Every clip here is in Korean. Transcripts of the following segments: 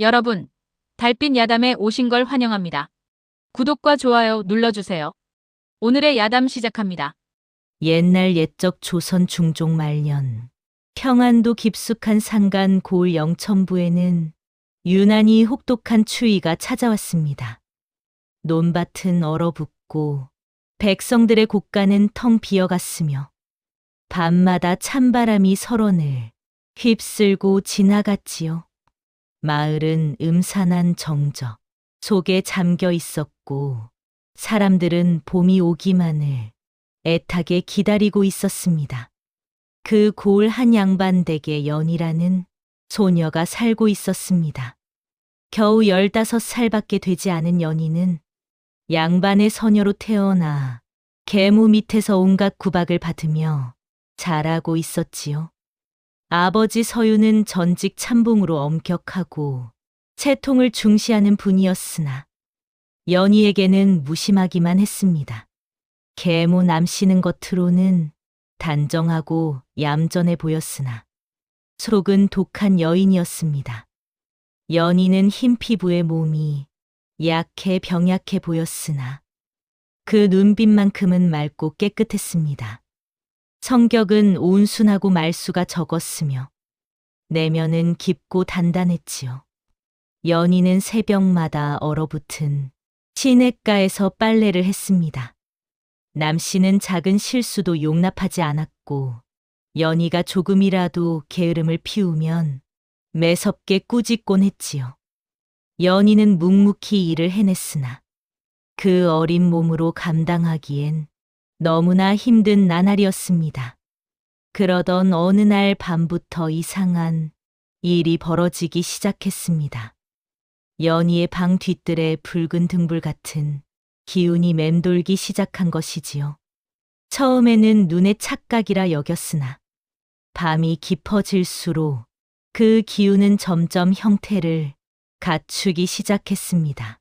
여러분, 달빛 야담에 오신 걸 환영합니다. 구독과 좋아요 눌러주세요. 오늘의 야담 시작합니다. 옛날 옛적 조선 중종 말년 평안도 깊숙한 산간 고을 영천부에는 유난히 혹독한 추위가 찾아왔습니다. 논밭은 얼어붙고 백성들의 곳간은 텅 비어갔으며 밤마다 찬바람이 설원을 휩쓸고 지나갔지요. 마을은 음산한 정적 속에 잠겨 있었고 사람들은 봄이 오기만을 애타게 기다리고 있었습니다. 그 고을 한 양반댁에 연이라는 소녀가 살고 있었습니다. 겨우 15살밖에 되지 않은 연이는 양반의 서녀로 태어나 계무 밑에서 온갖 구박을 받으며 자라고 있었지요. 아버지 서유는 전직 참봉으로 엄격하고 채통을 중시하는 분이었으나 연희에게는 무심하기만 했습니다. 계모 남씨는 겉으로는 단정하고 얌전해 보였으나 속은 독한 여인이었습니다. 연희는 흰 피부의 몸이 약해 병약해 보였으나 그 눈빛만큼은 맑고 깨끗했습니다. 성격은 온순하고 말수가 적었으며 내면은 깊고 단단했지요. 연희는 새벽마다 얼어붙은 시냇가에서 빨래를 했습니다. 남씨는 작은 실수도 용납하지 않았고 연희가 조금이라도 게으름을 피우면 매섭게 꾸짖곤 했지요. 연희는 묵묵히 일을 해냈으나 그 어린 몸으로 감당하기엔 너무나 힘든 나날이었습니다. 그러던 어느 날 밤부터 이상한 일이 벌어지기 시작했습니다. 연희의 방 뒤뜰에 붉은 등불 같은 기운이 맴돌기 시작한 것이지요. 처음에는 눈의 착각이라 여겼으나 밤이 깊어질수록 그 기운은 점점 형태를 갖추기 시작했습니다.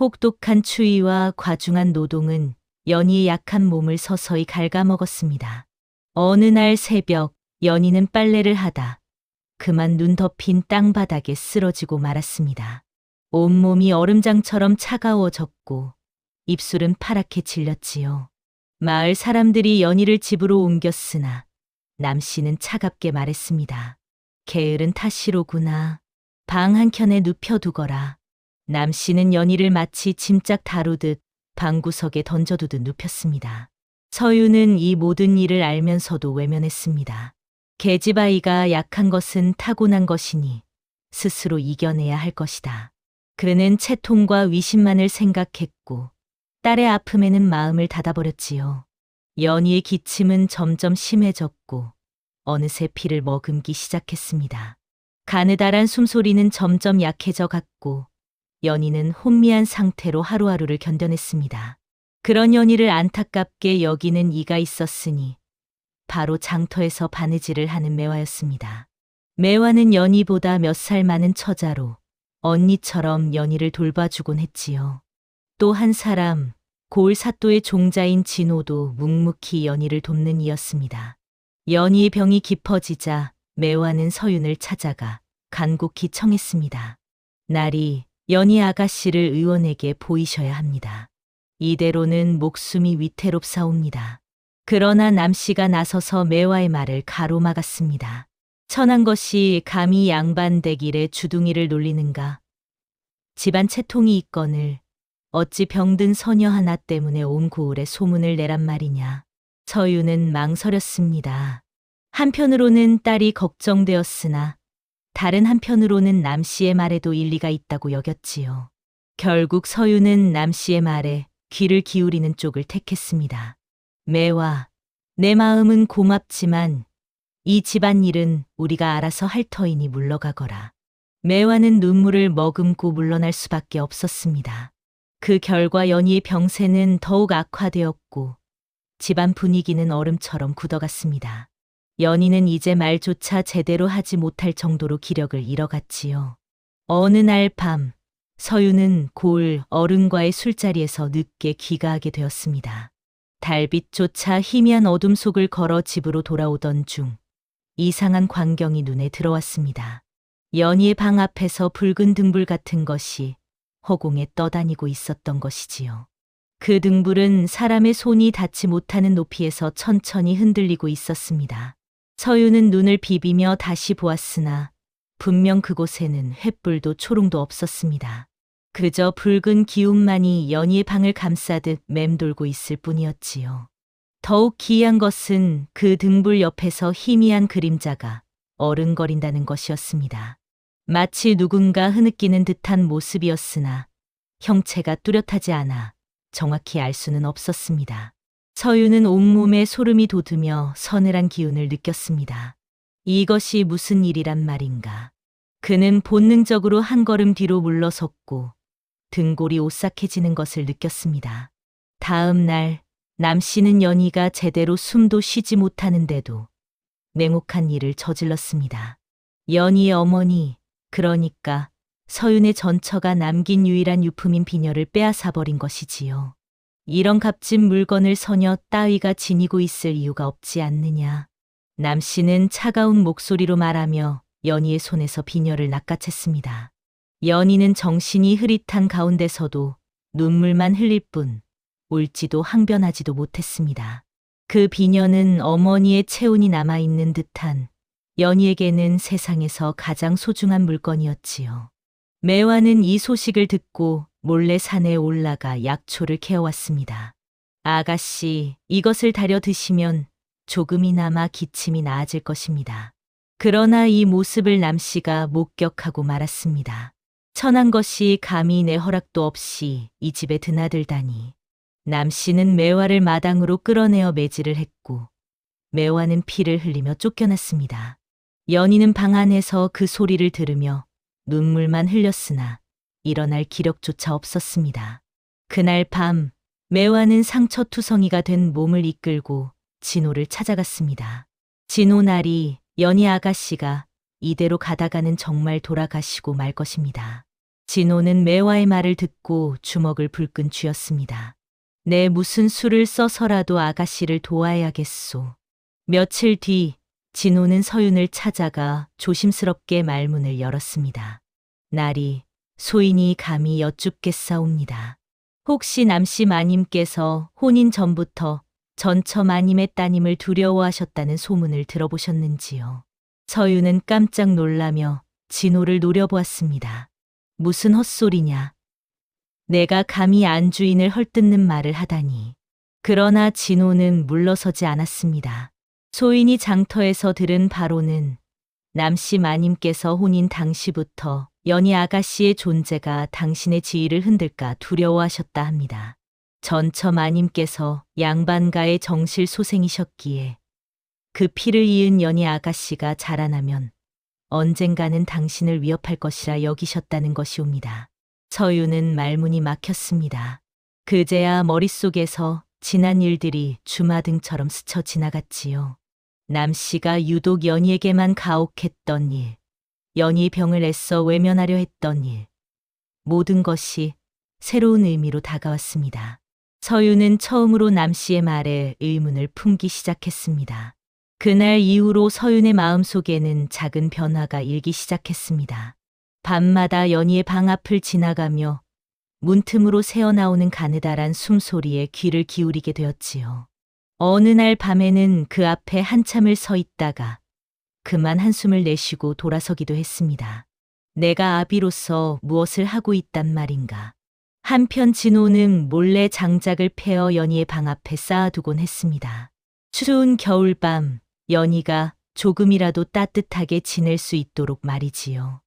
혹독한 추위와 과중한 노동은 연희의 약한 몸을 서서히 갉아먹었습니다. 어느 날 새벽 연희는 빨래를 하다 그만 눈 덮인 땅바닥에 쓰러지고 말았습니다. 온몸이 얼음장처럼 차가워졌고 입술은 파랗게 질렸지요. 마을 사람들이 연희를 집으로 옮겼으나 남씨는 차갑게 말했습니다. 게으른 탓이로구나. 방 한켠에 눕혀두거라. 남씨는 연희를 마치 짐짝 다루듯 방구석에 던져두듯 눕혔습니다. 서유는 이 모든 일을 알면서도 외면했습니다. 계집아이가 약한 것은 타고난 것이니 스스로 이겨내야 할 것이다. 그는 채통과 위신만을 생각했고 딸의 아픔에는 마음을 닫아버렸지요. 연희의 기침은 점점 심해졌고 어느새 피를 머금기 시작했습니다. 가느다란 숨소리는 점점 약해져 갔고 연희는 혼미한 상태로 하루하루를 견뎌냈습니다. 그런 연희를 안타깝게 여기는 이가 있었으니 바로 장터에서 바느질을 하는 매화였습니다. 매화는 연희보다 몇 살 많은 처자로 언니처럼 연희를 돌봐주곤 했지요. 또 한 사람, 고을 사또의 종자인 진호도 묵묵히 연희를 돕는 이였습니다. 연희의 병이 깊어지자 매화는 서윤을 찾아가 간곡히 청했습니다. 날이 연희 아가씨를 의원에게 보이셔야 합니다. 이대로는 목숨이 위태롭사옵니다. 그러나 남씨가 나서서 매화의 말을 가로막았습니다. 천한 것이 감히 양반댁 일에 주둥이를 놀리는가. 집안 채통이 있거늘 어찌 병든 서녀 하나 때문에 온 고을에 소문을 내란 말이냐. 서유는 망설였습니다. 한편으로는 딸이 걱정되었으나 다른 한편으로는 남씨의 말에도 일리가 있다고 여겼지요. 결국 서유는 남씨의 말에 귀를 기울이는 쪽을 택했습니다. 매화, 내 마음은 고맙지만 이 집안일은 우리가 알아서 할 터이니 물러가거라. 매화는 눈물을 머금고 물러날 수밖에 없었습니다. 그 결과 연희의 병세는 더욱 악화되었고 집안 분위기는 얼음처럼 굳어갔습니다. 연희는 이제 말조차 제대로 하지 못할 정도로 기력을 잃어갔지요. 어느 날 밤 서유는 고을 어른과의 술자리에서 늦게 귀가하게 되었습니다. 달빛조차 희미한 어둠 속을 걸어 집으로 돌아오던 중 이상한 광경이 눈에 들어왔습니다. 연희의 방 앞에서 붉은 등불 같은 것이 허공에 떠다니고 있었던 것이지요. 그 등불은 사람의 손이 닿지 못하는 높이에서 천천히 흔들리고 있었습니다. 서유는 눈을 비비며 다시 보았으나 분명 그곳에는 횃불도 초롱도 없었습니다. 그저 붉은 기운만이 연희의 방을 감싸듯 맴돌고 있을 뿐이었지요. 더욱 기이한 것은 그 등불 옆에서 희미한 그림자가 어른거린다는 것이었습니다. 마치 누군가 흐느끼는 듯한 모습이었으나 형체가 뚜렷하지 않아 정확히 알 수는 없었습니다. 서유는 온몸에 소름이 돋으며 서늘한 기운을 느꼈습니다. 이것이 무슨 일이란 말인가. 그는 본능적으로 한 걸음 뒤로 물러섰고 등골이 오싹해지는 것을 느꼈습니다. 다음 날 남 씨는 연희가 제대로 숨도 쉬지 못하는데도 냉혹한 일을 저질렀습니다. 연희의 어머니, 그러니까 서윤의 전처가 남긴 유일한 유품인 비녀를 빼앗아 버린 것이지요. 이런 값진 물건을 서녀 따위가 지니고 있을 이유가 없지 않느냐. 남 씨는 차가운 목소리로 말하며 연희의 손에서 비녀를 낚아챘습니다. 연희는 정신이 흐릿한 가운데서도 눈물만 흘릴 뿐 울지도 항변하지도 못했습니다. 그 비녀는 어머니의 체온이 남아있는 듯한 연희에게는 세상에서 가장 소중한 물건이었지요. 매화는 이 소식을 듣고 몰래 산에 올라가 약초를 캐어왔습니다. 아가씨, 이것을 다려 드시면 조금이나마 기침이 나아질 것입니다. 그러나 이 모습을 남씨가 목격하고 말았습니다. 천한 것이 감히 내 허락도 없이 이 집에 드나들다니. 남씨는 매화를 마당으로 끌어내어 매질을 했고 매화는 피를 흘리며 쫓겨났습니다. 연희는 방 안에서 그 소리를 들으며 눈물만 흘렸으나 일어날 기력조차 없었습니다. 그날 밤 매화는 상처투성이가 된 몸을 이끌고 진호를 찾아갔습니다. 진호 날이 연희 아가씨가 이대로 가다가는 정말 돌아가시고 말 것입니다. 진호는 매화의 말을 듣고 주먹을 불끈 쥐었습니다. 내 무슨 수를 써서라도 아가씨를 도와야겠소. 며칠 뒤 진호는 서윤을 찾아가 조심스럽게 말문을 열었습니다. 날이 소인이 감히 여쭙겠사옵니다. 혹시 남씨 마님께서 혼인 전부터 전처 마님의 따님을 두려워하셨다는 소문을 들어보셨는지요? 서윤은 깜짝 놀라며 진호를 노려보았습니다. 무슨 헛소리냐. 내가 감히 안주인을 헐뜯는 말을 하다니. 그러나 진호는 물러서지 않았습니다. 소인이 장터에서 들은 바로는 남씨 마님께서 혼인 당시부터 연희 아가씨의 존재가 당신의 지위를 흔들까 두려워하셨다 합니다. 전처 마님께서 양반가의 정실소생이셨기에 그 피를 이은 연희 아가씨가 자라나면 언젠가는 당신을 위협할 것이라 여기셨다는 것이옵니다. 서유는 말문이 막혔습니다. 그제야 머릿속에서 지난 일들이 주마등처럼 스쳐 지나갔지요. 남씨가 유독 연희에게만 가혹했던 일, 연희 병을 애써 외면하려 했던 일, 모든 것이 새로운 의미로 다가왔습니다. 서유는 처음으로 남씨의 말에 의문을 품기 시작했습니다. 그날 이후로 서윤의 마음속에는 작은 변화가 일기 시작했습니다. 밤마다 연희의 방 앞을 지나가며 문틈으로 새어나오는 가느다란 숨소리에 귀를 기울이게 되었지요. 어느 날 밤에는 그 앞에 한참을 서 있다가 그만 한숨을 내쉬고 돌아서기도 했습니다. 내가 아비로서 무엇을 하고 있단 말인가. 한편 진호는 몰래 장작을 패어 연희의 방 앞에 쌓아두곤 했습니다. 추운 겨울밤 연희가 조금이라도 따뜻하게 지낼 수 있도록 말이지요.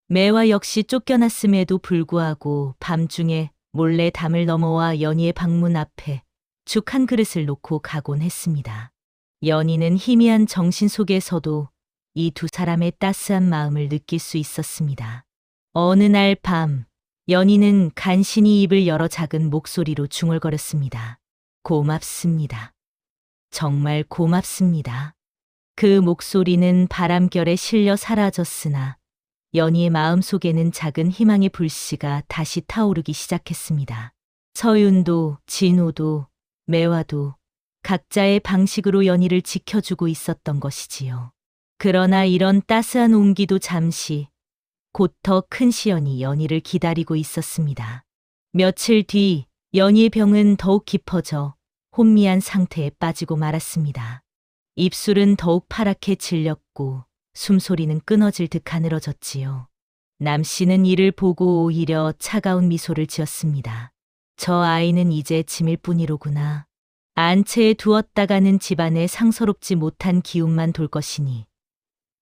매화 역시 쫓겨났음에도 불구하고 밤중에 몰래 담을 넘어와 연희의 방문 앞에 죽 한 그릇을 놓고 가곤 했습니다. 연희는 희미한 정신 속에서도 이 두 사람의 따스한 마음을 느낄 수 있었습니다. 어느 날 밤 연희는 간신히 입을 열어 작은 목소리로 중얼거렸습니다. 고맙습니다. 정말 고맙습니다. 그 목소리는 바람결에 실려 사라졌으나 연희의 마음속에는 작은 희망의 불씨가 다시 타오르기 시작했습니다. 서윤도 진호도 매화도 각자의 방식으로 연희를 지켜주고 있었던 것이지요. 그러나 이런 따스한 온기도 잠시 곧 더 큰 시련이 연희를 기다리고 있었습니다. 며칠 뒤 연희의 병은 더욱 깊어져 혼미한 상태에 빠지고 말았습니다. 입술은 더욱 파랗게 질렸고 숨소리는 끊어질 듯 가늘어졌지요. 남 씨는 이를 보고 오히려 차가운 미소를 지었습니다. 저 아이는 이제 짐일 뿐이로구나. 안채에 두었다가는 집안에 상서롭지 못한 기운만 돌 것이니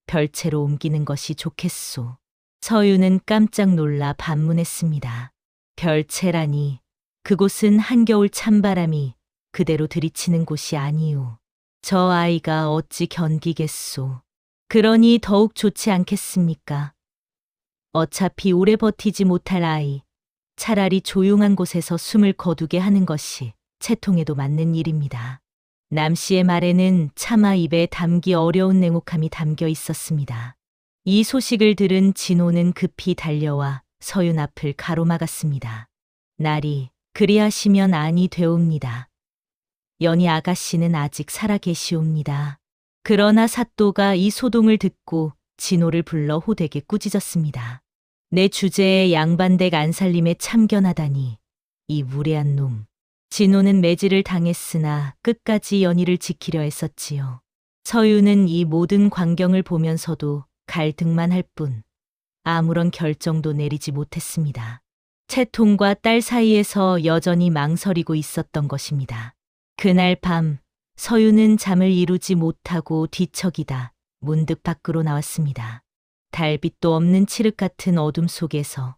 별채로 옮기는 것이 좋겠소. 서유는 깜짝 놀라 반문했습니다. 별채라니, 그곳은 한겨울 찬바람이 그대로 들이치는 곳이 아니오. 저 아이가 어찌 견디겠소. 그러니 더욱 좋지 않겠습니까? 어차피 오래 버티지 못할 아이, 차라리 조용한 곳에서 숨을 거두게 하는 것이 채통에도 맞는 일입니다. 남 씨의 말에는 차마 입에 담기 어려운 냉혹함이 담겨 있었습니다. 이 소식을 들은 진호는 급히 달려와 서윤 앞을 가로막았습니다. 날이 그리하시면 아니 되옵니다. 연희 아가씨는 아직 살아 계시옵니다. 그러나 사또가 이 소동을 듣고 진호를 불러 호되게 꾸짖었습니다. 내 주제에 양반댁 안살림에 참견하다니, 이 무례한 놈. 진호는 매질을 당했으나 끝까지 연희를 지키려 했었지요. 서유는 이 모든 광경을 보면서도 갈등만 할 뿐 아무런 결정도 내리지 못했습니다. 채통과 딸 사이에서 여전히 망설이고 있었던 것입니다. 그날 밤 서유는 잠을 이루지 못하고 뒤척이다 문득 밖으로 나왔습니다. 달빛도 없는 칠흑 같은 어둠 속에서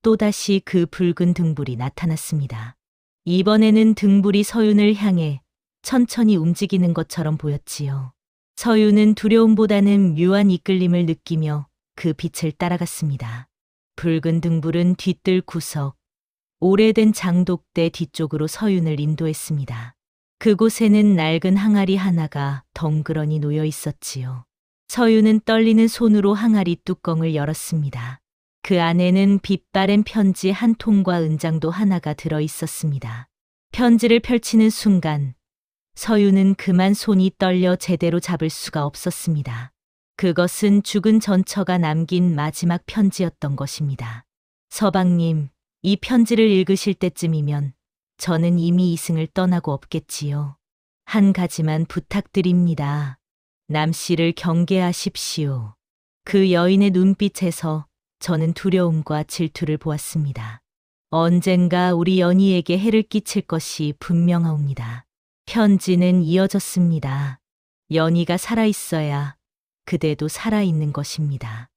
또다시 그 붉은 등불이 나타났습니다. 이번에는 등불이 서윤을 향해 천천히 움직이는 것처럼 보였지요. 서윤은 두려움보다는 묘한 이끌림을 느끼며 그 빛을 따라갔습니다. 붉은 등불은 뒤뜰 구석, 오래된 장독대 뒤쪽으로 서윤을 인도했습니다. 그곳에는 낡은 항아리 하나가 덩그러니 놓여 있었지요. 서윤은 떨리는 손으로 항아리 뚜껑을 열었습니다. 그 안에는 빛바랜 편지 한 통과 은장도 하나가 들어 있었습니다. 편지를 펼치는 순간 서윤은 그만 손이 떨려 제대로 잡을 수가 없었습니다. 그것은 죽은 전처가 남긴 마지막 편지였던 것입니다. 서방님, 이 편지를 읽으실 때쯤이면 저는 이미 이승을 떠나고 없겠지요. 한 가지만 부탁드립니다. 남 씨를 경계하십시오. 그 여인의 눈빛에서 저는 두려움과 질투를 보았습니다. 언젠가 우리 연희에게 해를 끼칠 것이 분명하옵니다. 편지는 이어졌습니다. 연희가 살아있어야 그대도 살아있는 것입니다.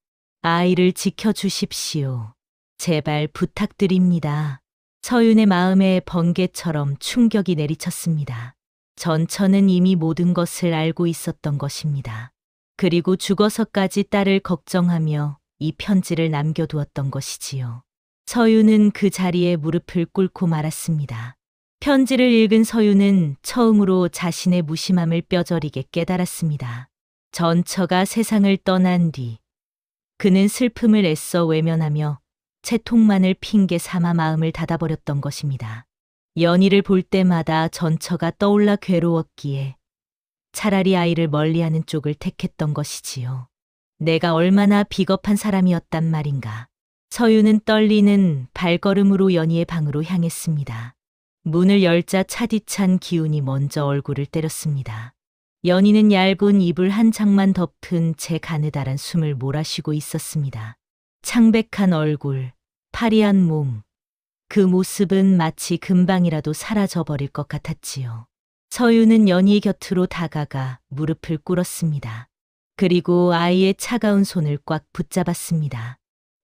아이를 지켜주십시오. 제발 부탁드립니다. 서윤의 마음에 번개처럼 충격이 내리쳤습니다. 전처는 이미 모든 것을 알고 있었던 것입니다. 그리고 죽어서까지 딸을 걱정하며 이 편지를 남겨두었던 것이지요. 서윤은 그 자리에 무릎을 꿇고 말았습니다. 편지를 읽은 서윤은 처음으로 자신의 무심함을 뼈저리게 깨달았습니다. 전처가 세상을 떠난 뒤 그는 슬픔을 애써 외면하며 채통만을 핑계 삼아 마음을 닫아버렸던 것입니다. 연희를 볼 때마다 전처가 떠올라 괴로웠기에 차라리 아이를 멀리하는 쪽을 택했던 것이지요. 내가 얼마나 비겁한 사람이었단 말인가. 서윤은 떨리는 발걸음으로 연희의 방으로 향했습니다. 문을 열자 차디찬 기운이 먼저 얼굴을 때렸습니다. 연희는 얇은 이불 한 장만 덮은 채 가느다란 숨을 몰아쉬고 있었습니다. 창백한 얼굴, 파리한 몸, 그 모습은 마치 금방이라도 사라져버릴 것 같았지요. 서윤은 연희 곁으로 다가가 무릎을 꿇었습니다. 그리고 아이의 차가운 손을 꽉 붙잡았습니다.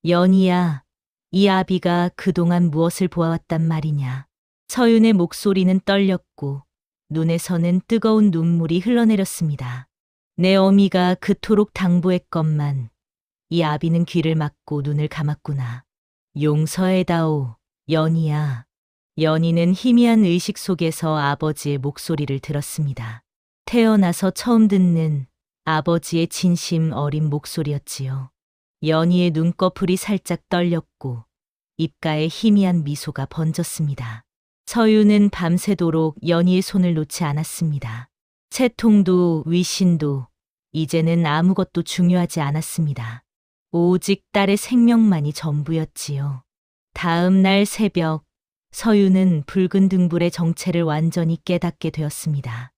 연희야, 이 아비가 그동안 무엇을 보아왔단 말이냐. 서윤의 목소리는 떨렸고 눈에서는 뜨거운 눈물이 흘러내렸습니다. 내 어미가 그토록 당부했건만 이 아비는 귀를 막고 눈을 감았구나. 용서해다오, 연희야. 연희는 희미한 의식 속에서 아버지의 목소리를 들었습니다. 태어나서 처음 듣는 아버지의 진심 어린 목소리였지요. 연희의 눈꺼풀이 살짝 떨렸고 입가에 희미한 미소가 번졌습니다. 서윤은 밤새도록 연희의 손을 놓지 않았습니다. 채통도 위신도 이제는 아무것도 중요하지 않았습니다. 오직 딸의 생명만이 전부였지요. 다음 날 새벽, 서유는 붉은 등불의 정체를 완전히 깨닫게 되었습니다.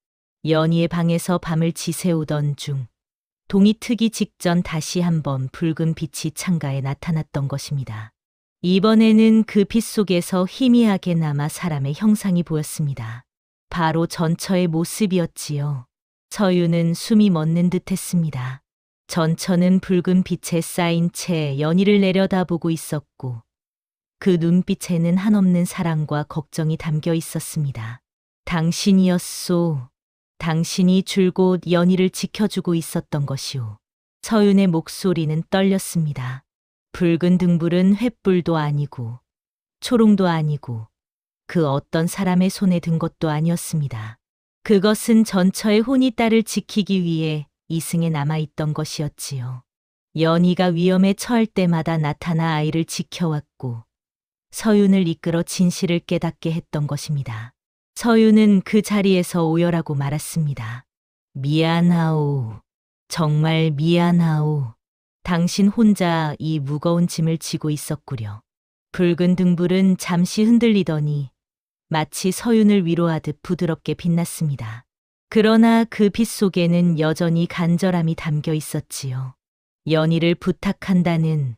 연희의 방에서 밤을 지새우던 중, 동이 트기 직전 다시 한번 붉은 빛이 창가에 나타났던 것입니다. 이번에는 그 빛 속에서 희미하게 남아 사람의 형상이 보였습니다. 바로 전처의 모습이었지요. 서유는 숨이 멎는 듯 했습니다. 전처는 붉은 빛에 쌓인 채 연희를 내려다보고 있었고, 그 눈빛에는 한없는 사랑과 걱정이 담겨 있었습니다. 당신이었소. 당신이 줄곧 연희를 지켜주고 있었던 것이오. 서윤의 목소리는 떨렸습니다. 붉은 등불은 횃불도 아니고 초롱도 아니고 그 어떤 사람의 손에 든 것도 아니었습니다. 그것은 전처의 혼이 딸을 지키기 위해 이승에 남아있던 것이었지요. 연희가 위험에 처할 때마다 나타나 아이를 지켜왔고 서윤을 이끌어 진실을 깨닫게 했던 것입니다. 서윤은 그 자리에서 오열하고 말았습니다. 미안하오. 정말 미안하오. 당신 혼자 이 무거운 짐을 지고 있었구려. 붉은 등불은 잠시 흔들리더니 마치 서윤을 위로하듯 부드럽게 빛났습니다. 그러나 그 빛 속에는 여전히 간절함이 담겨 있었지요. 연희를 부탁한다는,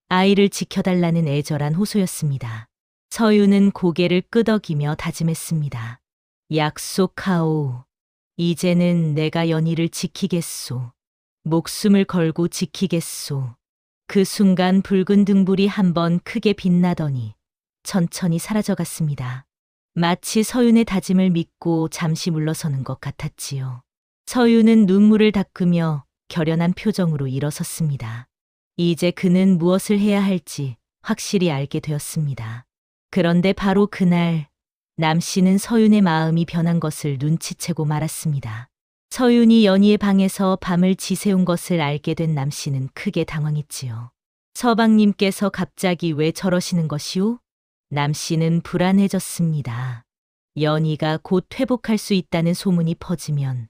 아이를 지켜달라는 애절한 호소였습니다. 서윤은 고개를 끄덕이며 다짐했습니다. 약속하오. 이제는 내가 연희를 지키겠소. 목숨을 걸고 지키겠소. 그 순간 붉은 등불이 한번 크게 빛나더니 천천히 사라져갔습니다. 마치 서윤의 다짐을 믿고 잠시 물러서는 것 같았지요. 서윤은 눈물을 닦으며 결연한 표정으로 일어섰습니다. 이제 그는 무엇을 해야 할지 확실히 알게 되었습니다. 그런데 바로 그날 남씨는 서윤의 마음이 변한 것을 눈치채고 말았습니다. 서윤이 연희의 방에서 밤을 지새운 것을 알게 된 남씨는 크게 당황했지요. 서방님께서 갑자기 왜 저러시는 것이오? 남씨는 불안해졌습니다. 연희가 곧 회복할 수 있다는 소문이 퍼지면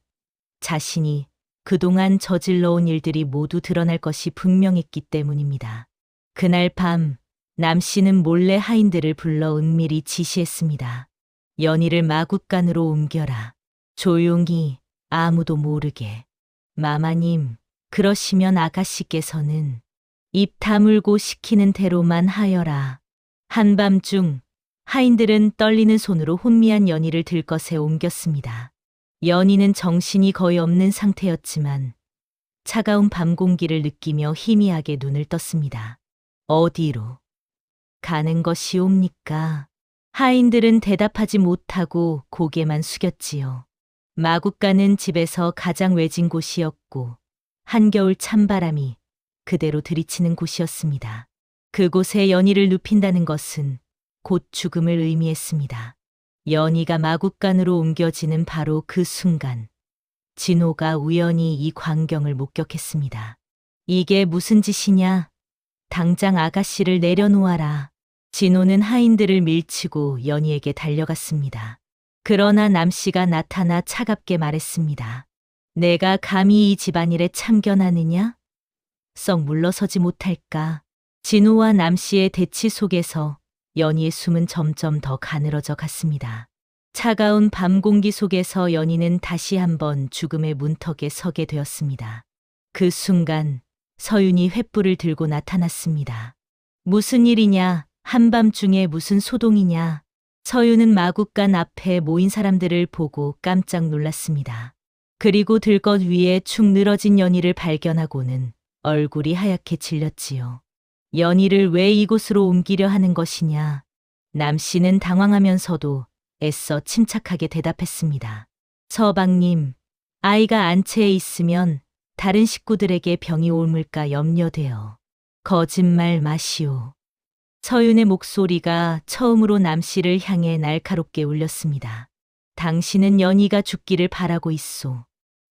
자신이 그동안 저질러온 일들이 모두 드러날 것이 분명했기 때문입니다. 그날 밤 남씨는 몰래 하인들을 불러 은밀히 지시했습니다. 연희를 마굿간으로 옮겨라. 조용히, 아무도 모르게. 마마님, 그러시면 아가씨께서는 입 다물고 시키는 대로만 하여라. 한밤중 하인들은 떨리는 손으로 혼미한 연희를 들것에 옮겼습니다. 연희는 정신이 거의 없는 상태였지만 차가운 밤 공기를 느끼며 희미하게 눈을 떴습니다. 어디로 가는 것이옵니까? 하인들은 대답하지 못하고 고개만 숙였지요. 마굿간은 집에서 가장 외진 곳이었고 한겨울 찬바람이 그대로 들이치는 곳이었습니다. 그곳에 연희를 눕힌다는 것은 곧 죽음을 의미했습니다. 연희가 마굿간으로 옮겨지는 바로 그 순간 진호가 우연히 이 광경을 목격했습니다. 이게 무슨 짓이냐? 당장 아가씨를 내려놓아라. 진호는 하인들을 밀치고 연희에게 달려갔습니다. 그러나 남씨가 나타나 차갑게 말했습니다. 내가 감히 이 집안일에 참견하느냐? 썩 물러서지 못할까? 진호와 남씨의 대치 속에서 연희의 숨은 점점 더 가늘어져 갔습니다. 차가운 밤 공기 속에서 연희는 다시 한번 죽음의 문턱에 서게 되었습니다. 그 순간 서윤이 횃불을 들고 나타났습니다. 무슨 일이냐? 한밤중에 무슨 소동이냐? 서윤은 마굿간 앞에 모인 사람들을 보고 깜짝 놀랐습니다. 그리고 들것 위에 축 늘어진 연희를 발견하고는 얼굴이 하얗게 질렸지요. 연희를 왜 이곳으로 옮기려 하는 것이냐? 남씨는 당황하면서도 애써 침착하게 대답했습니다. 서방님, 아이가 안채에 있으면 다른 식구들에게 병이 옮을까 염려되어. 거짓말 마시오. 서윤의 목소리가 처음으로 남씨를 향해 날카롭게 울렸습니다. 당신은 연희가 죽기를 바라고 있소.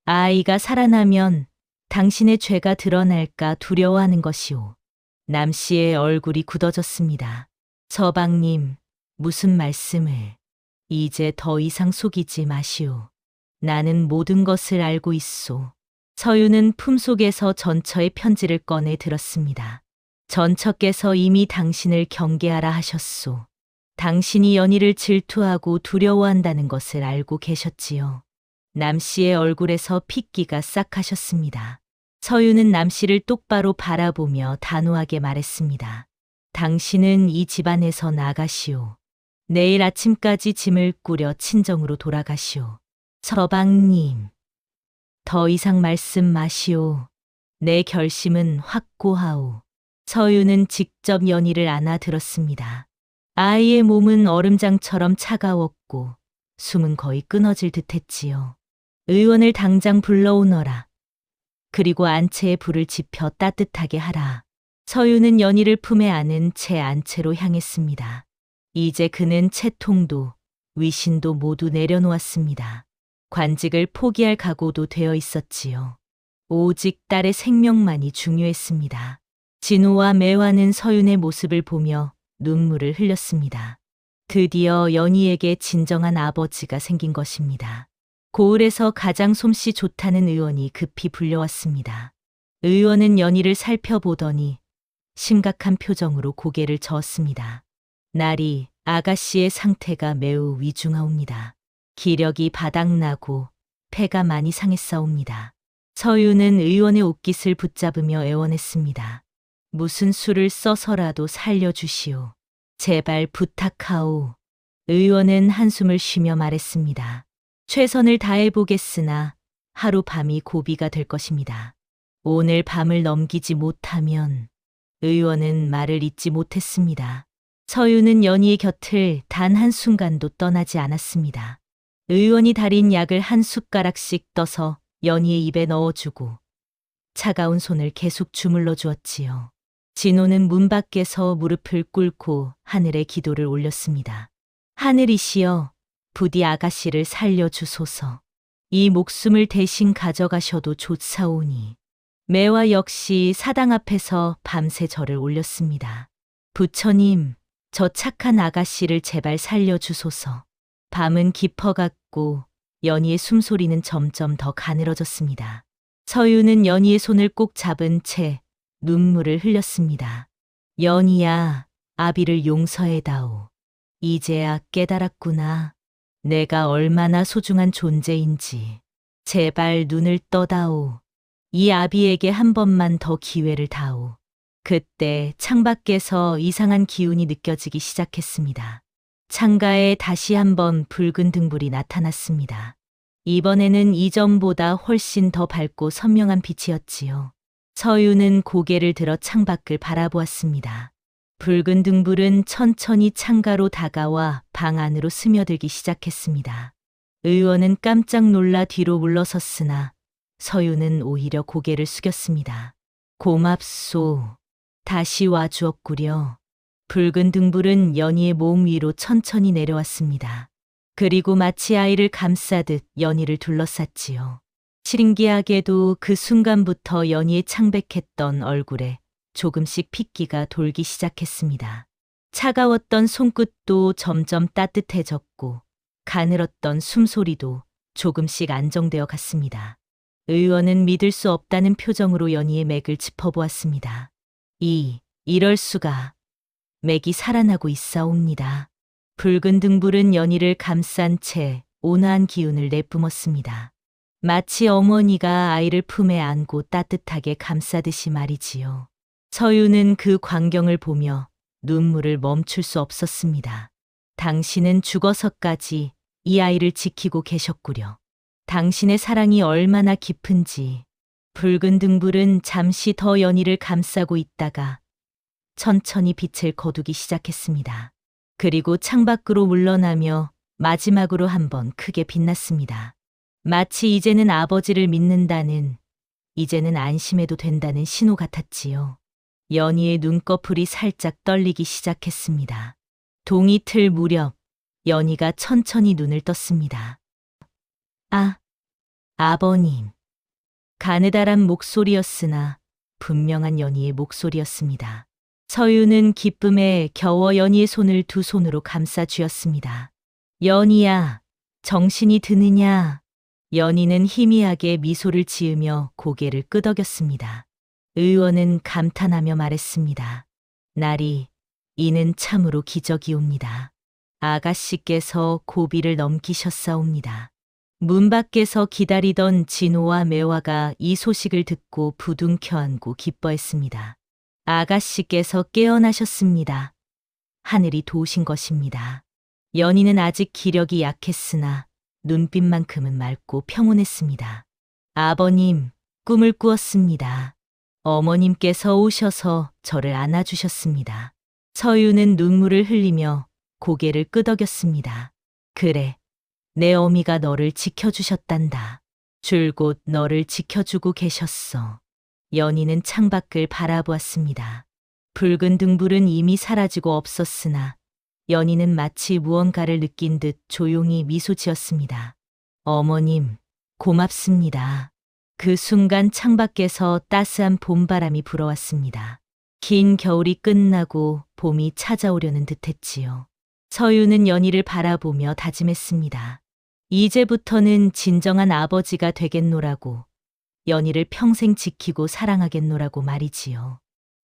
아이가 살아나면 당신의 죄가 드러날까 두려워하는 것이오. 남씨의 얼굴이 굳어졌습니다. 서방님, 무슨 말씀을. 이제 더 이상 속이지 마시오. 나는 모든 것을 알고 있소. 서유는 품속에서 전처의 편지를 꺼내 들었습니다. 전처께서 이미 당신을 경계하라 하셨소. 당신이 연희를 질투하고 두려워한다는 것을 알고 계셨지요. 남씨의 얼굴에서 핏기가 싹 하셨습니다. 서유는 남씨를 똑바로 바라보며 단호하게 말했습니다. 당신은 이 집안에서 나가시오. 내일 아침까지 짐을 꾸려 친정으로 돌아가시오. 서방님, 더 이상 말씀 마시오. 내 결심은 확고하오. 서유는 직접 연희를 안아 들었습니다. 아이의 몸은 얼음장처럼 차가웠고 숨은 거의 끊어질 듯했지요. 의원을 당장 불러오너라. 그리고 안채에 불을 지펴 따뜻하게 하라. 서유는 연희를 품에 안은 채 안채로 향했습니다. 이제 그는 채통도 위신도 모두 내려놓았습니다. 관직을 포기할 각오도 되어 있었지요. 오직 딸의 생명만이 중요했습니다. 진호와 매화는 서윤의 모습을 보며 눈물을 흘렸습니다. 드디어 연희에게 진정한 아버지가 생긴 것입니다. 고을에서 가장 솜씨 좋다는 의원이 급히 불려왔습니다. 의원은 연희를 살펴보더니 심각한 표정으로 고개를 저었습니다. 날이 아가씨의 상태가 매우 위중하옵니다. 기력이 바닥나고 폐가 많이 상했사옵니다. 서유는 의원의 옷깃을 붙잡으며 애원했습니다. 무슨 수를 써서라도 살려주시오. 제발 부탁하오. 의원은 한숨을 쉬며 말했습니다. 최선을 다해보겠으나 하루밤이 고비가 될 것입니다. 오늘 밤을 넘기지 못하면 의원은 말을 잇지 못했습니다. 서유는 연희의 곁을 단 한순간도 떠나지 않았습니다. 의원이 달인 약을 한 숟가락씩 떠서 연희의 입에 넣어주고 차가운 손을 계속 주물러 주었지요. 진호는 문 밖에서 무릎을 꿇고 하늘에 기도를 올렸습니다. 하늘이시여, 부디 아가씨를 살려주소서. 이 목숨을 대신 가져가셔도 좋사오니. 매화 역시 사당 앞에서 밤새 절을 올렸습니다. 부처님, 저 착한 아가씨를 제발 살려주소서. 밤은 깊어갔고 연희의 숨소리는 점점 더 가늘어졌습니다. 서유는 연희의 손을 꼭 잡은 채 눈물을 흘렸습니다. 연희야, 아비를 용서해다오. 이제야 깨달았구나. 내가 얼마나 소중한 존재인지. 제발 눈을 떠다오. 이 아비에게 한 번만 더 기회를 다오. 그때 창밖에서 이상한 기운이 느껴지기 시작했습니다. 창가에 다시 한번 붉은 등불이 나타났습니다. 이번에는 이전보다 훨씬 더 밝고 선명한 빛이었지요. 서유는 고개를 들어 창밖을 바라보았습니다. 붉은 등불은 천천히 창가로 다가와 방 안으로 스며들기 시작했습니다. 의원은 깜짝 놀라 뒤로 물러섰으나 서유는 오히려 고개를 숙였습니다. 고맙소. 다시 와주었구려. 붉은 등불은 연희의 몸 위로 천천히 내려왔습니다. 그리고 마치 아이를 감싸듯 연희를 둘러쌌지요. 신기하게도 그 순간부터 연희의 창백했던 얼굴에 조금씩 핏기가 돌기 시작했습니다. 차가웠던 손끝도 점점 따뜻해졌고 가늘었던 숨소리도 조금씩 안정되어 갔습니다. 의원은 믿을 수 없다는 표정으로 연희의 맥을 짚어보았습니다. 이럴 수가. 맥이 살아나고 있사옵니다. 붉은 등불은 연희를 감싼 채 온화한 기운을 내뿜었습니다. 마치 어머니가 아이를 품에 안고 따뜻하게 감싸듯이 말이지요. 서유는 그 광경을 보며 눈물을 멈출 수 없었습니다. 당신은 죽어서까지 이 아이를 지키고 계셨구려. 당신의 사랑이 얼마나 깊은지. 붉은 등불은 잠시 더 연희를 감싸고 있다가 천천히 빛을 거두기 시작했습니다. 그리고 창밖으로 물러나며 마지막으로 한번 크게 빛났습니다. 마치 이제는 아버지를 믿는다는, 이제는 안심해도 된다는 신호 같았지요. 연희의 눈꺼풀이 살짝 떨리기 시작했습니다. 동이틀 무렵 연희가 천천히 눈을 떴습니다. 아버님. 가느다란 목소리였으나 분명한 연희의 목소리였습니다. 서유는 기쁨에 겨워 연희의 손을 두 손으로 감싸 쥐었습니다. 연희야, 정신이 드느냐? 연희는 희미하게 미소를 지으며 고개를 끄덕였습니다. 의원은 감탄하며 말했습니다. 나리, 이는 참으로 기적이옵니다. 아가씨께서 고비를 넘기셨사옵니다. 문 밖에서 기다리던 진호와 매화가 이 소식을 듣고 부둥켜 안고 기뻐했습니다. 아가씨께서 깨어나셨습니다. 하늘이 도우신 것입니다. 연희는 아직 기력이 약했으나 눈빛만큼은 맑고 평온했습니다. 아버님, 꿈을 꾸었습니다. 어머님께서 오셔서 저를 안아주셨습니다. 서유는 눈물을 흘리며 고개를 끄덕였습니다. 그래, 내 어미가 너를 지켜주셨단다. 줄곧 너를 지켜주고 계셨어. 연희는 창밖을 바라보았습니다. 붉은 등불은 이미 사라지고 없었으나 연희는 마치 무언가를 느낀 듯 조용히 미소 지었습니다. 어머님, 고맙습니다. 그 순간 창밖에서 따스한 봄바람이 불어왔습니다. 긴 겨울이 끝나고 봄이 찾아오려는 듯했지요. 서유는 연희를 바라보며 다짐했습니다. 이제부터는 진정한 아버지가 되겠노라고, 연희를 평생 지키고 사랑하겠노라고 말이지요.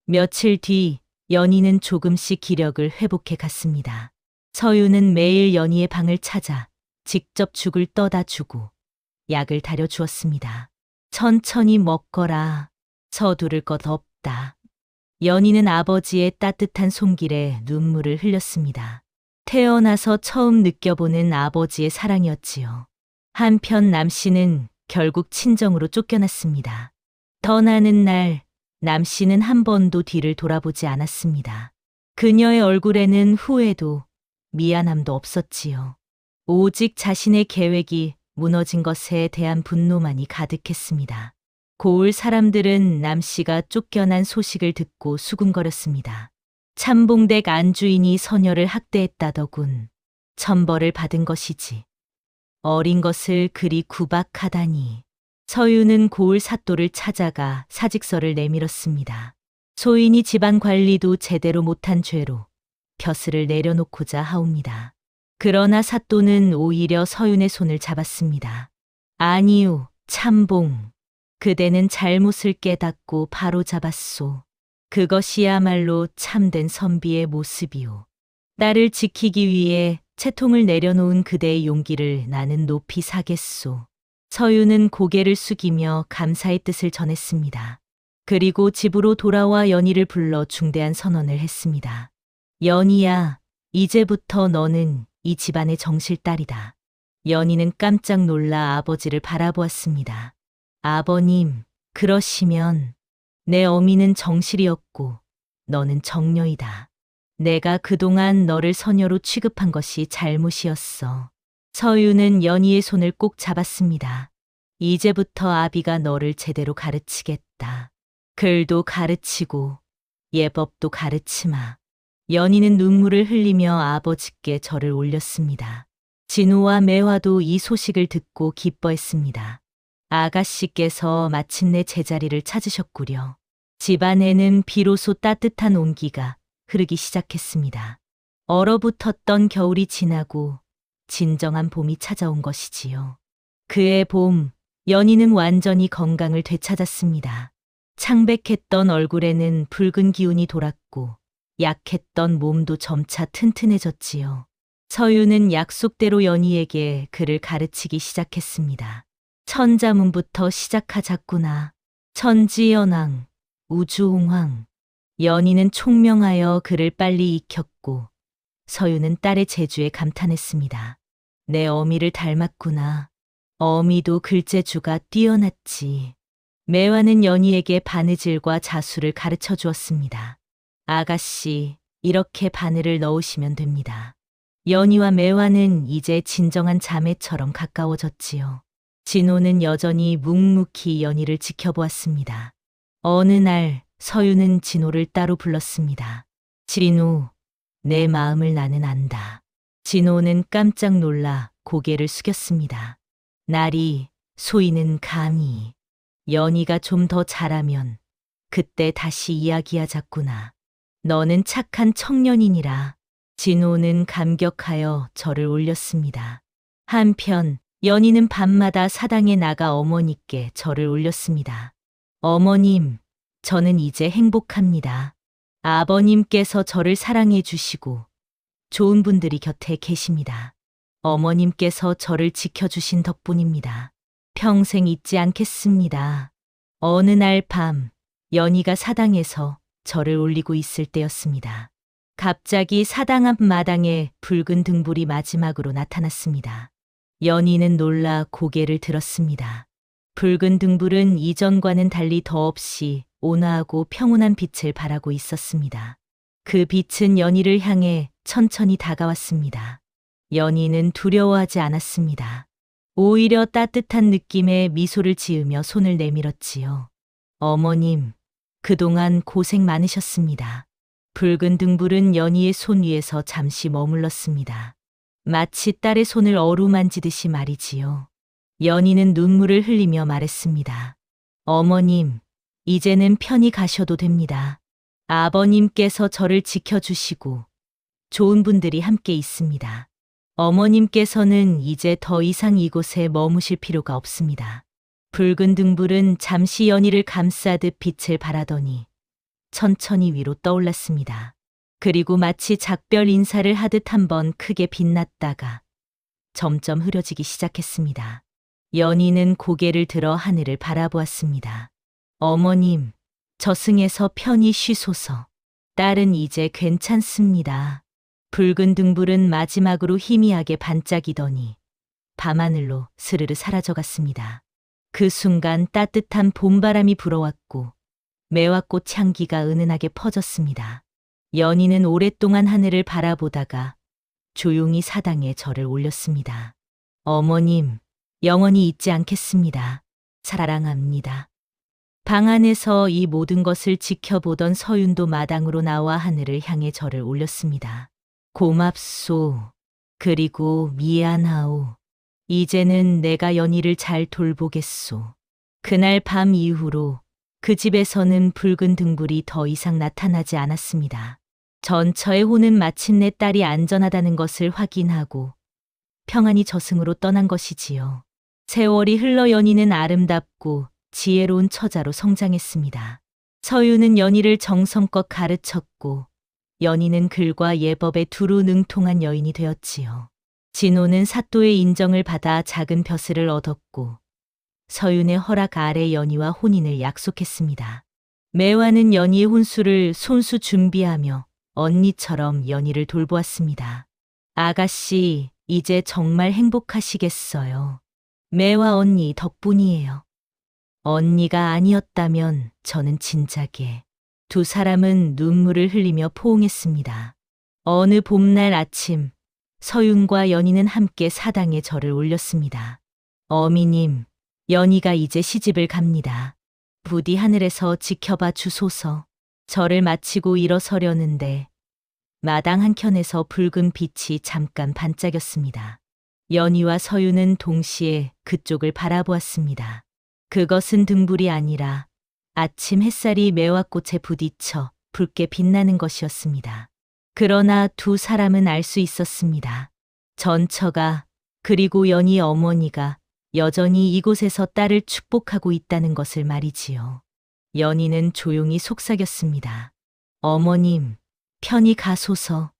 며칠 뒤 연희는 조금씩 기력을 회복해 갔습니다. 서유는 매일 연희의 방을 찾아 직접 죽을 떠다 주고 약을 다려 주었습니다. 천천히 먹거라. 서두를 것 없다. 연희는 아버지의 따뜻한 손길에 눈물을 흘렸습니다. 태어나서 처음 느껴보는 아버지의 사랑이었지요. 한편 남 씨는 결국 친정으로 쫓겨났습니다. 떠나는 날 남 씨는 한 번도 뒤를 돌아보지 않았습니다. 그녀의 얼굴에는 후회도 미안함도 없었지요. 오직 자신의 계획이 무너진 것에 대한 분노만이 가득했습니다. 고을 사람들은 남 씨가 쫓겨난 소식을 듣고 수군거렸습니다. 참봉댁 안주인이 서녀를 학대했다더군. 천벌을 받은 것이지. 어린 것을 그리 구박하다니. 서유는 고을 사또를 찾아가 사직서를 내밀었습니다. 소인이 집안 관리도 제대로 못한 죄로 벼슬을 내려놓고자 하옵니다. 그러나 사또는 오히려 서윤의 손을 잡았습니다. 아니요, 참봉. 그대는 잘못을 깨닫고 바로 잡았소. 그것이야말로 참된 선비의 모습이오. 딸을 지키기 위해 채통을 내려놓은 그대의 용기를 나는 높이 사겠소. 서유는 고개를 숙이며 감사의 뜻을 전했습니다. 그리고 집으로 돌아와 연희를 불러 중대한 선언을 했습니다. 연희야, 이제부터 너는 이 집안의 정실딸이다. 연희는 깜짝 놀라 아버지를 바라보았습니다. 아버님, 그러시면 내 어미는 정실이었고 너는 정녀이다. 내가 그동안 너를 서녀로 취급한 것이 잘못이었어. 서유는 연희의 손을 꼭 잡았습니다. 이제부터 아비가 너를 제대로 가르치겠다. 글도 가르치고 예법도 가르치마. 연희는 눈물을 흘리며 아버지께 절을 올렸습니다. 진호와 매화도 이 소식을 듣고 기뻐했습니다. 아가씨께서 마침내 제자리를 찾으셨구려. 집안에는 비로소 따뜻한 온기가 흐르기 시작했습니다. 얼어붙었던 겨울이 지나고 진정한 봄이 찾아온 것이지요. 그해 봄, 연희는 완전히 건강을 되찾았습니다. 창백했던 얼굴에는 붉은 기운이 돌았고 약했던 몸도 점차 튼튼해졌지요. 서유는 약속대로 연희에게 글을 가르치기 시작했습니다. 천자문부터 시작하자꾸나. 천지연왕, 우주홍황. 연희는 총명하여 글을 빨리 익혔고 서유는 딸의 재주에 감탄했습니다. 내 어미를 닮았구나. 어미도 글재주가 뛰어났지. 매화는 연희에게 바느질과 자수를 가르쳐 주었습니다. 아가씨, 이렇게 바늘을 넣으시면 됩니다. 연희와 매화는 이제 진정한 자매처럼 가까워졌지요. 진호는 여전히 묵묵히 연희를 지켜보았습니다. 어느 날 서유는 진호를 따로 불렀습니다. 진호, 내 마음을 나는 안다. 진호는 깜짝 놀라 고개를 숙였습니다. 나리, 소희는 감히. 연희가 좀 더 잘하면 그때 다시 이야기하자꾸나. 너는 착한 청년이니라. 진호는 감격하여 절을 올렸습니다. 한편 연희는 밤마다 사당에 나가 어머니께 절을 올렸습니다. 어머님, 저는 이제 행복합니다. 아버님께서 저를 사랑해 주시고 좋은 분들이 곁에 계십니다. 어머님께서 저를 지켜주신 덕분입니다. 평생 잊지 않겠습니다. 어느 날 밤, 연희가 사당에서 절을 올리고 있을 때였습니다. 갑자기 사당 앞 마당에 붉은 등불이 마지막으로 나타났습니다. 연희는 놀라 고개를 들었습니다. 붉은 등불은 이전과는 달리 더없이 온화하고 평온한 빛을 발하고 있었습니다. 그 빛은 연희를 향해 천천히 다가왔습니다. 연희는 두려워하지 않았습니다. 오히려 따뜻한 느낌의 미소를 지으며 손을 내밀었지요. 어머님, 그동안 고생 많으셨습니다. 붉은 등불은 연희의 손 위에서 잠시 머물렀습니다. 마치 딸의 손을 어루만지듯이 말이지요. 연희는 눈물을 흘리며 말했습니다. 어머님, 이제는 편히 가셔도 됩니다. 아버님께서 저를 지켜주시고 좋은 분들이 함께 있습니다. 어머님께서는 이제 더 이상 이곳에 머무실 필요가 없습니다. 붉은 등불은 잠시 연희를 감싸듯 빛을 발하더니 천천히 위로 떠올랐습니다. 그리고 마치 작별 인사를 하듯 한번 크게 빛났다가 점점 흐려지기 시작했습니다. 연희는 고개를 들어 하늘을 바라보았습니다. 어머님, 저승에서 편히 쉬소서. 딸은 이제 괜찮습니다. 붉은 등불은 마지막으로 희미하게 반짝이더니 밤하늘로 스르르 사라져갔습니다. 그 순간 따뜻한 봄바람이 불어왔고 매화꽃 향기가 은은하게 퍼졌습니다. 연희는 오랫동안 하늘을 바라보다가 조용히 사당에 절을 올렸습니다. 어머님, 영원히 잊지 않겠습니다. 사랑합니다. 방 안에서 이 모든 것을 지켜보던 서윤도 마당으로 나와 하늘을 향해 절을 올렸습니다. 고맙소. 그리고 미안하오. 이제는 내가 연희를 잘 돌보겠소. 그날 밤 이후로 그 집에서는 붉은 등불이 더 이상 나타나지 않았습니다. 전처의 호는 마침내 딸이 안전하다는 것을 확인하고 평안히 저승으로 떠난 것이지요. 세월이 흘러 연희는 아름답고 지혜로운 처자로 성장했습니다. 서유는 연희를 정성껏 가르쳤고 연희는 글과 예법에 두루 능통한 여인이 되었지요. 진호는 사또의 인정을 받아 작은 벼슬을 얻었고 서윤의 허락 아래 연희와 혼인을 약속했습니다. 매화는 연희의 혼수를 손수 준비하며 언니처럼 연희를 돌보았습니다. 아가씨, 이제 정말 행복하시겠어요. 매화 언니 덕분이에요. 언니가 아니었다면 저는 진작에. 두 사람은 눈물을 흘리며 포옹했습니다. 어느 봄날 아침, 서윤과 연희는 함께 사당에 절을 올렸습니다. 어미님, 연희가 이제 시집을 갑니다. 부디 하늘에서 지켜봐 주소서. 절을 마치고 일어서려는데 마당 한켠에서 붉은 빛이 잠깐 반짝였습니다. 연희와 서윤은 동시에 그쪽을 바라보았습니다. 그것은 등불이 아니라 아침 햇살이 매화꽃에 부딪혀 붉게 빛나는 것이었습니다. 그러나 두 사람은 알 수 있었습니다. 전처가 그리고 연희 어머니가 여전히 이곳에서 딸을 축복하고 있다는 것을 말이지요. 연희는 조용히 속삭였습니다. 어머님, 편히 가소서.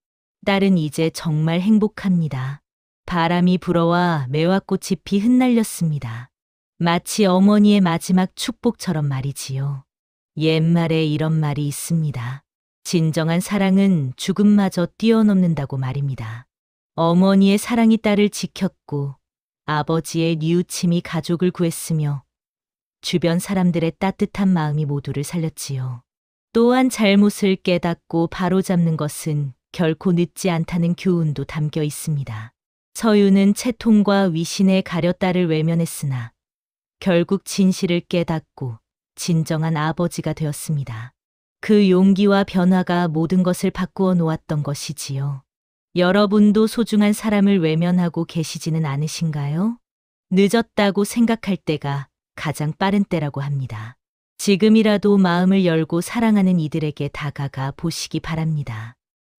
딸은 이제 정말 행복합니다. 바람이 불어와 매화꽃 잎이 흩날렸습니다. 마치 어머니의 마지막 축복처럼 말이지요. 옛말에 이런 말이 있습니다. 진정한 사랑은 죽음마저 뛰어넘는다고 말입니다. 어머니의 사랑이 딸을 지켰고 아버지의 뉘우침이 가족을 구했으며 주변 사람들의 따뜻한 마음이 모두를 살렸지요. 또한 잘못을 깨닫고 바로잡는 것은 결코 늦지 않다는 교훈도 담겨 있습니다. 서유는 채통과 위신에 가려 딸을 외면했으나 결국 진실을 깨닫고 진정한 아버지가 되었습니다. 그 용기와 변화가 모든 것을 바꾸어 놓았던 것이지요. 여러분도 소중한 사람을 외면하고 계시지는 않으신가요? 늦었다고 생각할 때가 가장 빠른 때라고 합니다. 지금이라도 마음을 열고 사랑하는 이들에게 다가가 보시기 바랍니다.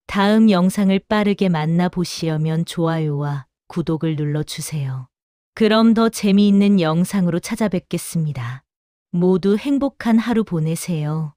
다음 영상을 빠르게 만나보시려면 좋아요와 구독을 눌러주세요. 그럼 더 재미있는 영상으로 찾아뵙겠습니다. 모두 행복한 하루 보내세요.